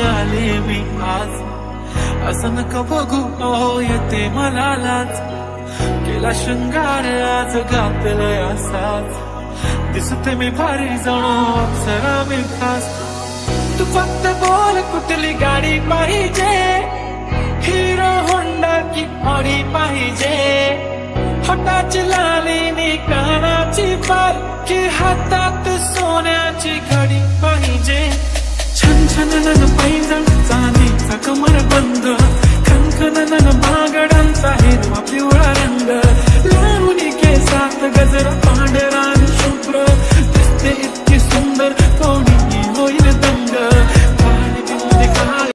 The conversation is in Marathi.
आले मी आज. असं नका बघू अहो येते मला लाज. केला शृंगार आज घातलाय असाच. दिसते मी भारी जणू अप्सरा मी खास. तू फक्त बोल कुठली गाडी पाहिजे. हिरो होंडा की ऑडी पाहिजे. हाताची लाली नी कानाची बाल की हातात सोन्याची घडी पाहिजे. छन छन नन पैंजण चांदीचा कमरबंद. खनखन बागडांचा हिरवा पिवळा रंग. लावणी केसात गजरा पांढरा शुभ्र दिसते